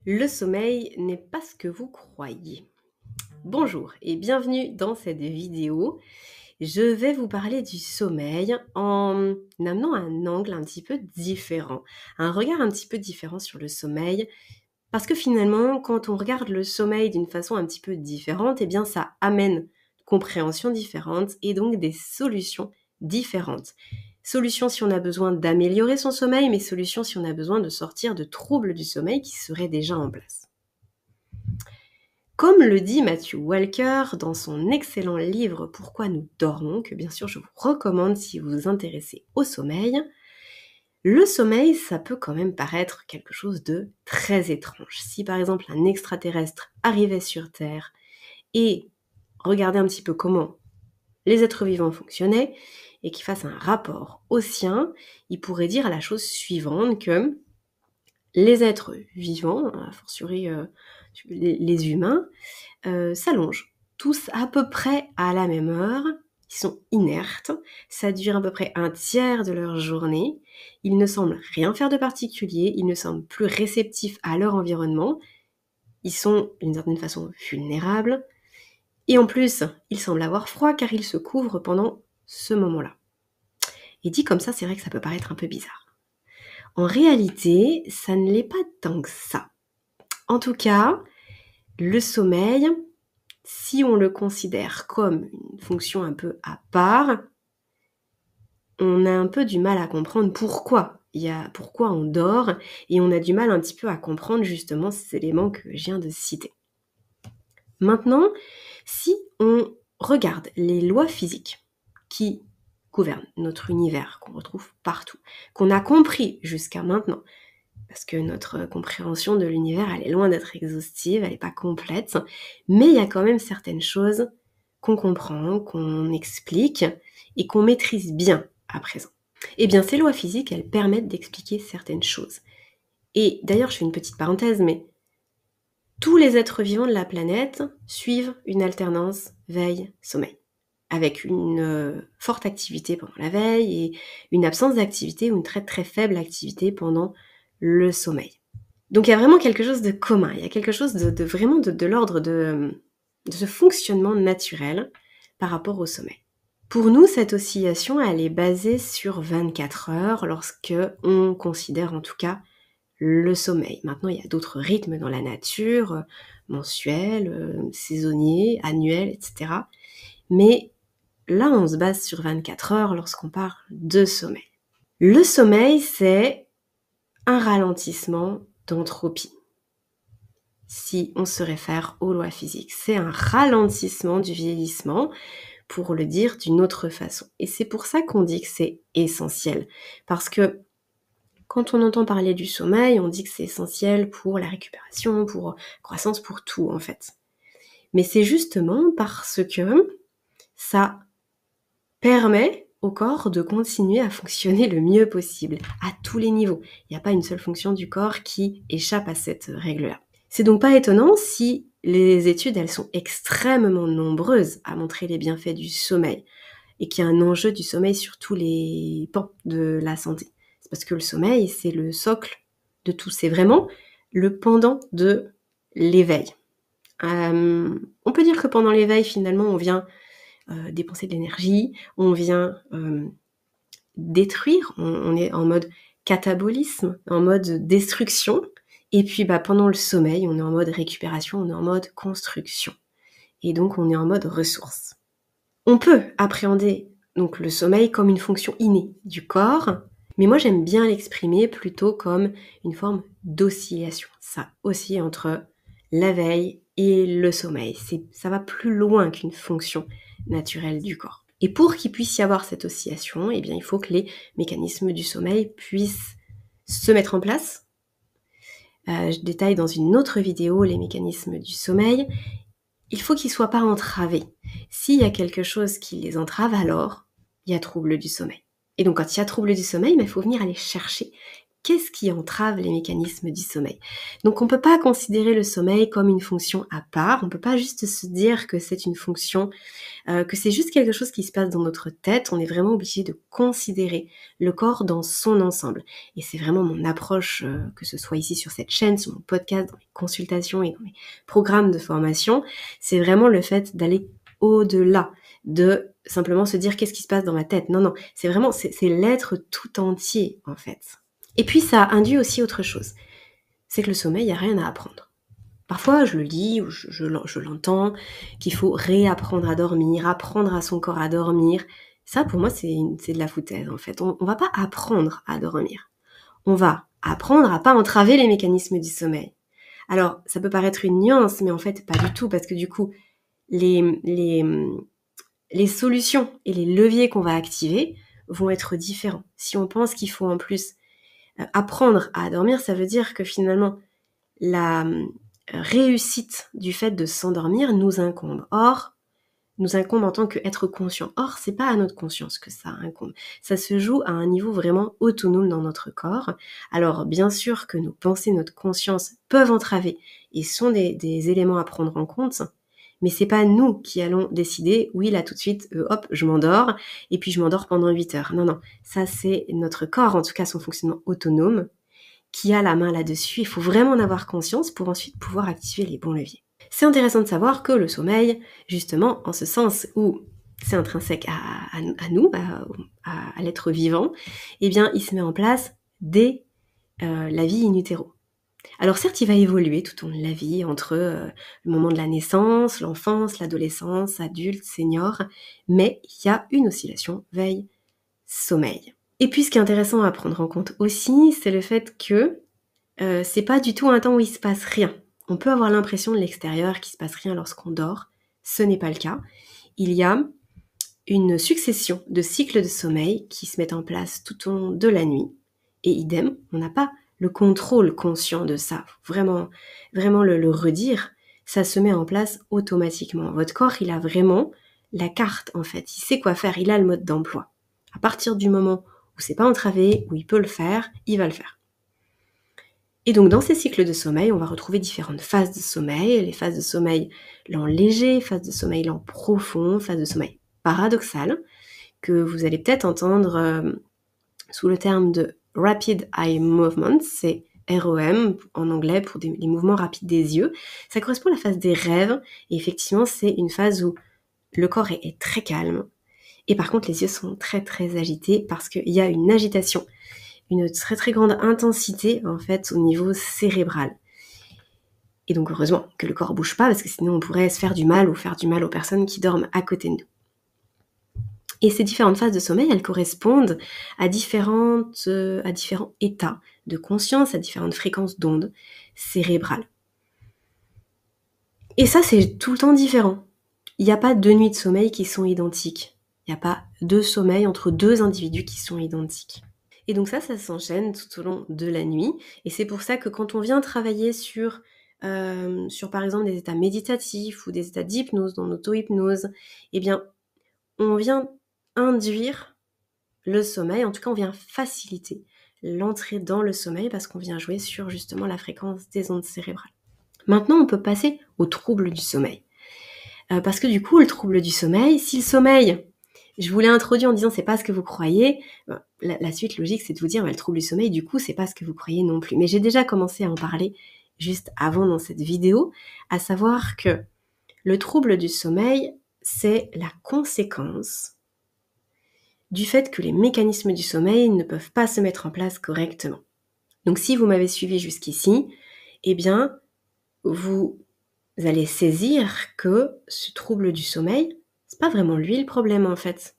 Le sommeil n'est pas ce que vous croyez. Bonjour et bienvenue dans cette vidéo. Je vais vous parler du sommeil en amenant un angle un petit peu différent, un regard un petit peu différent sur le sommeil. Parce que finalement, quand on regarde le sommeil d'une façon un petit peu différente, eh bien ça amène une compréhension différente et donc des solutions différentes. Solutions si on a besoin d'améliorer son sommeil, mais solutions si on a besoin de sortir de troubles du sommeil qui seraient déjà en place. Comme le dit Matthew Walker dans son excellent livre Pourquoi nous dormons, que bien sûr je vous recommande si vous vous intéressez au sommeil, le sommeil, ça peut quand même paraître quelque chose de très étrange. Si par exemple un extraterrestre arrivait sur Terre et regardait un petit peu comment les êtres vivants fonctionnaient et qu'il fasse un rapport au sien, il pourrait dire la chose suivante que les êtres vivants, a fortiori les humains, s'allongent tous à peu près à la même heure, ils sont inertes, ça dure à peu près un tiers de leur journée, ils ne semblent rien faire de particulier, ils ne semblent plus réceptifs à leur environnement, ils sont d'une certaine façon vulnérables, et en plus, ils semblent avoir froid car ils se couvrent pendant ce moment-là. Et dit comme ça, c'est vrai que ça peut paraître un peu bizarre. En réalité, ça ne l'est pas tant que ça. En tout cas, le sommeil, si on le considère comme une fonction un peu à part, on a un peu du mal à comprendre pourquoi on dort, et on a du mal un petit peu à comprendre justement ces éléments que je viens de citer. Maintenant, si on regarde les lois physiques qui gouvernent notre univers, qu'on retrouve partout, qu'on a compris jusqu'à maintenant, parce que notre compréhension de l'univers, elle est loin d'être exhaustive, elle n'est pas complète, mais il y a quand même certaines choses qu'on comprend, qu'on explique et qu'on maîtrise bien à présent. Eh bien, ces lois physiques, elles permettent d'expliquer certaines choses. Et d'ailleurs, je fais une petite parenthèse, mais tous les êtres vivants de la planète suivent une alternance veille-sommeil, avec une forte activité pendant la veille et une absence d'activité ou une très très faible activité pendant le sommeil. Donc il y a vraiment quelque chose de commun, il y a quelque chose de vraiment de l'ordre de ce fonctionnement naturel par rapport au sommeil. Pour nous, cette oscillation, elle est basée sur 24 heures lorsque on considère en tout cas le sommeil. Maintenant, il y a d'autres rythmes dans la nature, mensuels, saisonniers, annuels, etc. Mais là, on se base sur 24 heures lorsqu'on parle de sommeil. Le sommeil, c'est un ralentissement d'entropie. Si on se réfère aux lois physiques, c'est un ralentissement du vieillissement, pour le dire d'une autre façon. Et c'est pour ça qu'on dit que c'est essentiel. Parce que quand on entend parler du sommeil, on dit que c'est essentiel pour la récupération, pour croissance, pour tout en fait. Mais c'est justement parce que ça permet au corps de continuer à fonctionner le mieux possible, à tous les niveaux. Il n'y a pas une seule fonction du corps qui échappe à cette règle-là. C'est donc pas étonnant si les études, elles sont extrêmement nombreuses à montrer les bienfaits du sommeil et qu'il y a un enjeu du sommeil sur tous les pans de la santé. C'est parce que le sommeil, c'est le socle de tout. C'est vraiment le pendant de l'éveil. On peut dire que pendant l'éveil, finalement, on vient dépenser de l'énergie, on vient détruire, on est en mode catabolisme, en mode destruction, et puis pendant le sommeil, on est en mode récupération, on est en mode construction, et donc on est en mode ressources. On peut appréhender donc le sommeil comme une fonction innée du corps, mais moi j'aime bien l'exprimer plutôt comme une forme d'oscillation. Ça oscille entre la veille et le sommeil. Ça va plus loin qu'une fonction naturelle du corps. Et pour qu'il puisse y avoir cette oscillation, eh bien, il faut que les mécanismes du sommeil puissent se mettre en place. Je détaille dans une autre vidéo les mécanismes du sommeil. Il faut qu'ils ne soient pas entravés. S'il y a quelque chose qui les entrave, alors il y a trouble du sommeil. Et donc quand il y a trouble du sommeil, il faut venir aller chercher qu'est-ce qui entrave les mécanismes du sommeil? Donc on ne peut pas considérer le sommeil comme une fonction à part, on ne peut pas juste se dire que c'est une fonction, que c'est juste quelque chose qui se passe dans notre tête, on est vraiment obligé de considérer le corps dans son ensemble. Et c'est vraiment mon approche, que ce soit ici sur cette chaîne, sur mon podcast, dans mes consultations et dans mes programmes de formation, c'est vraiment le fait d'aller au-delà de simplement se dire qu'est-ce qui se passe dans ma tête. Non, c'est vraiment, c'est l'être tout entier en fait. Et puis ça induit aussi autre chose, c'est que le sommeil, il n'y a rien à apprendre. Parfois je le lis ou je l'entends, qu'il faut réapprendre à dormir, apprendre à son corps à dormir. Ça pour moi c'est de la foutaise en fait. On va pas apprendre à dormir. On va apprendre à pas entraver les mécanismes du sommeil. Alors ça peut paraître une nuance, mais en fait pas du tout, parce que du coup les solutions et les leviers qu'on va activer vont être différents. Si on pense qu'il faut en plus apprendre à dormir, ça veut dire que finalement la réussite du fait de s'endormir nous incombe. Or, nous incombe en tant qu'être conscient. Or, c'est pas à notre conscience que ça incombe. Ça se joue à un niveau vraiment autonome dans notre corps. Alors, bien sûr que nos pensées, notre conscience peuvent entraver et sont des éléments à prendre en compte, mais c'est pas nous qui allons décider, oui, là tout de suite, hop, je m'endors, et puis je m'endors pendant 8 heures. Non, ça c'est notre corps, en tout cas son fonctionnement autonome, qui a la main là-dessus. Il faut vraiment en avoir conscience pour ensuite pouvoir activer les bons leviers. C'est intéressant de savoir que le sommeil, justement, en ce sens où c'est intrinsèque à nous, à l'être vivant, eh bien, il se met en place dès la vie in utero. Alors certes, il va évoluer tout au long de la vie, entre le moment de la naissance, l'enfance, l'adolescence, adulte, senior, mais il y a une oscillation veille-sommeil. Et puis ce qui est intéressant à prendre en compte aussi, c'est le fait que c'est pas du tout un temps où il se passe rien. On peut avoir l'impression de l'extérieur qu'il se passe rien lorsqu'on dort, ce n'est pas le cas. Il y a une succession de cycles de sommeil qui se mettent en place tout au long de la nuit, et idem, on n'a pas le contrôle conscient de ça, vraiment le redire, ça se met en place automatiquement. Votre corps, il a vraiment la carte en fait, il sait quoi faire, il a le mode d'emploi. À partir du moment où c'est pas entravé, où il peut le faire, il va le faire. Et donc dans ces cycles de sommeil, on va retrouver différentes phases de sommeil, les phases de sommeil lent léger, phases de sommeil lent profond, phases de sommeil paradoxal, que vous allez peut-être entendre sous le terme de Rapid Eye Movement, c'est REM en anglais pour les mouvements rapides des yeux. Ça correspond à la phase des rêves, et effectivement c'est une phase où le corps est très calme, et par contre les yeux sont très très agités parce qu'il y a une agitation, une très très grande intensité en fait au niveau cérébral. Et donc heureusement que le corps bouge pas, parce que sinon on pourrait se faire du mal ou faire du mal aux personnes qui dorment à côté de nous. Et ces différentes phases de sommeil, elles correspondent à différents états de conscience, à différentes fréquences d'ondes cérébrales. Et ça, c'est tout le temps différent. Il n'y a pas 2 nuits de sommeil qui sont identiques. Il n'y a pas 2 sommeils entre 2 individus qui sont identiques. Et donc ça s'enchaîne tout au long de la nuit. Et c'est pour ça que quand on vient travailler sur par exemple des états méditatifs ou des états d'hypnose, dans l'auto-hypnose, eh bien, on vient induire le sommeil, en tout cas on vient faciliter l'entrée dans le sommeil parce qu'on vient jouer sur justement la fréquence des ondes cérébrales. Maintenant on peut passer au trouble du sommeil. Parce que du coup le trouble du sommeil, si le sommeil, je vous l'ai introduit en disant c'est pas ce que vous croyez, la suite logique c'est de vous dire le trouble du sommeil du coup c'est pas ce que vous croyez non plus. Mais j'ai déjà commencé à en parler juste avant dans cette vidéo, à savoir que le trouble du sommeil c'est la conséquence du fait que les mécanismes du sommeil ne peuvent pas se mettre en place correctement. Donc si vous m'avez suivi jusqu'ici, eh bien, vous allez saisir que ce trouble du sommeil, c'est pas vraiment lui le problème en fait.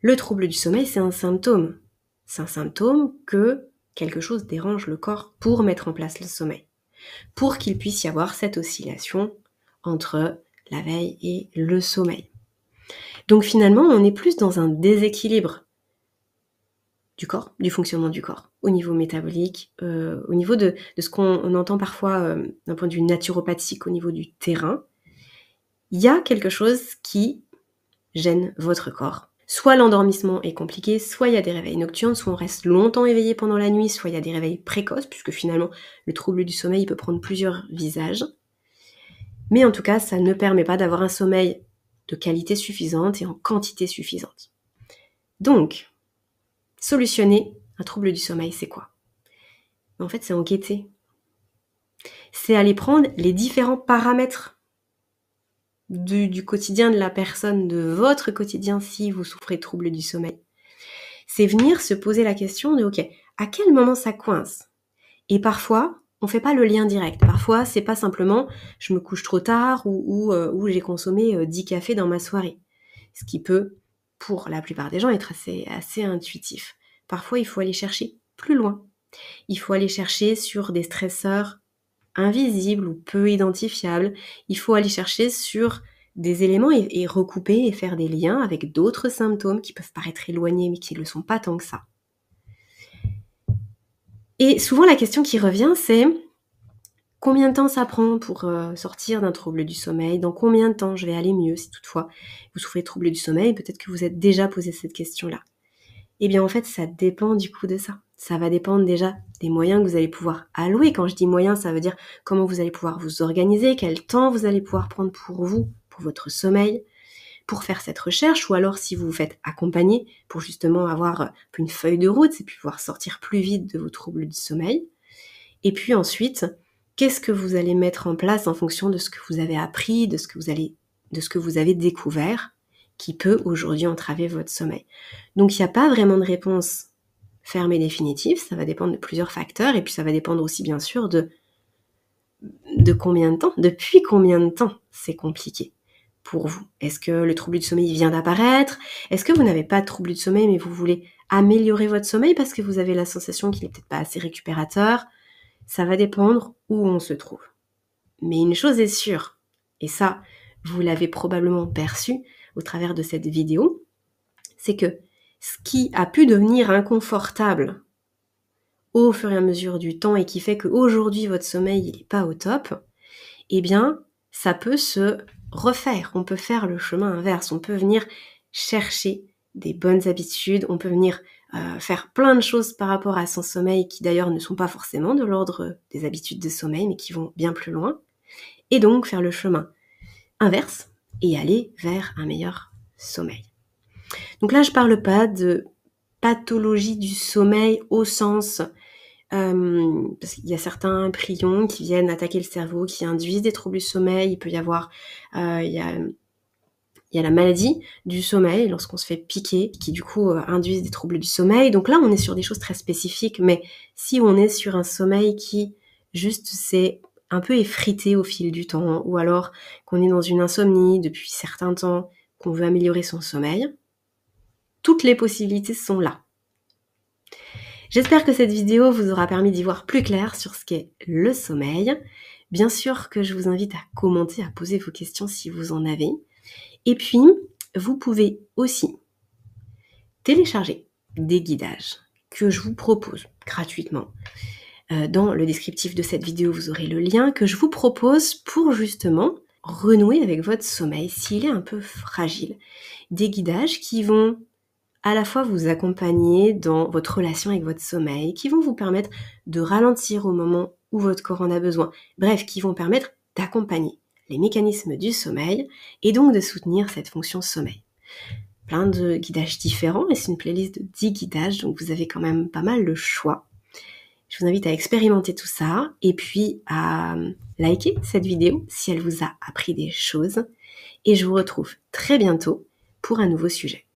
Le trouble du sommeil, c'est un symptôme. C'est un symptôme que quelque chose dérange le corps pour mettre en place le sommeil, pour qu'il puisse y avoir cette oscillation entre la veille et le sommeil. Donc finalement, on est plus dans un déséquilibre du corps, du fonctionnement du corps, au niveau métabolique, au niveau de ce qu'on entend parfois d'un point de vue naturopathique, au niveau du terrain. Il y a quelque chose qui gêne votre corps. Soit l'endormissement est compliqué, soit il y a des réveils nocturnes, soit on reste longtemps éveillé pendant la nuit, soit il y a des réveils précoces, puisque finalement le trouble du sommeil peut prendre plusieurs visages. Mais en tout cas, ça ne permet pas d'avoir un sommeil de qualité suffisante et en quantité suffisante. Donc, solutionner un trouble du sommeil, c'est quoi? En fait, c'est enquêter. C'est aller prendre les différents paramètres du quotidien de la personne, de votre quotidien si vous souffrez de troubles du sommeil. C'est venir se poser la question de, ok, à quel moment ça coince? Et parfois, on fait pas le lien direct. Parfois, c'est pas simplement je me couche trop tard ou j'ai consommé 10 cafés dans ma soirée. Ce qui peut, pour la plupart des gens, être assez intuitif. Parfois, il faut aller chercher plus loin. Il faut aller chercher sur des stresseurs invisibles ou peu identifiables. Il faut aller chercher sur des éléments et recouper et faire des liens avec d'autres symptômes qui peuvent paraître éloignés mais qui ne le sont pas tant que ça. Et souvent la question qui revient, c'est combien de temps ça prend pour sortir d'un trouble du sommeil? Dans combien de temps je vais aller mieux? Si toutefois vous souffrez de troubles du sommeil, peut-être que vous êtes déjà posé cette question-là. Eh bien en fait, ça dépend du coup de ça. Ça va dépendre déjà des moyens que vous allez pouvoir allouer. Quand je dis moyens, ça veut dire comment vous allez pouvoir vous organiser, quel temps vous allez pouvoir prendre pour vous, pour votre sommeil, pour faire cette recherche, ou alors si vous vous faites accompagner pour justement avoir une feuille de route et puis pouvoir sortir plus vite de vos troubles du sommeil. Et puis ensuite, qu'est-ce que vous allez mettre en place en fonction de ce que vous avez appris, de ce que vous avez découvert, qui peut aujourd'hui entraver votre sommeil. Donc il n'y a pas vraiment de réponse ferme et définitive, ça va dépendre de plusieurs facteurs, et puis ça va dépendre aussi bien sûr de combien de temps, depuis combien de temps c'est compliqué pour vous. Est-ce que le trouble du sommeil vient d'apparaître? Est-ce que vous n'avez pas de trouble du sommeil mais vous voulez améliorer votre sommeil parce que vous avez la sensation qu'il n'est peut-être pas assez récupérateur? Ça va dépendre où on se trouve. Mais une chose est sûre, et ça, vous l'avez probablement perçu au travers de cette vidéo, c'est que ce qui a pu devenir inconfortable au fur et à mesure du temps et qui fait qu'aujourd'hui votre sommeil n'est pas au top, eh bien, ça peut se refaire. On peut faire le chemin inverse. On peut venir chercher des bonnes habitudes. On peut venir faire plein de choses par rapport à son sommeil qui d'ailleurs ne sont pas forcément de l'ordre des habitudes de sommeil, mais qui vont bien plus loin. Et donc faire le chemin inverse et aller vers un meilleur sommeil. Donc là, je parle pas de pathologie du sommeil au sens parce qu'il y a certains prions qui viennent attaquer le cerveau, qui induisent des troubles du sommeil. Il peut y avoir, il y a la maladie du sommeil lorsqu'on se fait piquer, qui du coup induisent des troubles du sommeil. Donc là, on est sur des choses très spécifiques, mais si on est sur un sommeil qui juste s'est un peu effrité au fil du temps, ou alors qu'on est dans une insomnie depuis certains temps, qu'on veut améliorer son sommeil, toutes les possibilités sont là. J'espère que cette vidéo vous aura permis d'y voir plus clair sur ce qu'est le sommeil. Bien sûr que je vous invite à commenter, à poser vos questions si vous en avez. Et puis, vous pouvez aussi télécharger des guidages que je vous propose gratuitement. Dans le descriptif de cette vidéo, vous aurez le lien que je vous propose pour justement renouer avec votre sommeil s'il est un peu fragile. Des guidages qui vont à la fois vous accompagner dans votre relation avec votre sommeil, qui vont vous permettre de ralentir au moment où votre corps en a besoin. Bref, qui vont permettre d'accompagner les mécanismes du sommeil et donc de soutenir cette fonction sommeil. Plein de guidages différents et c'est une playlist de 10 guidages, donc vous avez quand même pas mal le choix. Je vous invite à expérimenter tout ça et puis à liker cette vidéo si elle vous a appris des choses. Et je vous retrouve très bientôt pour un nouveau sujet.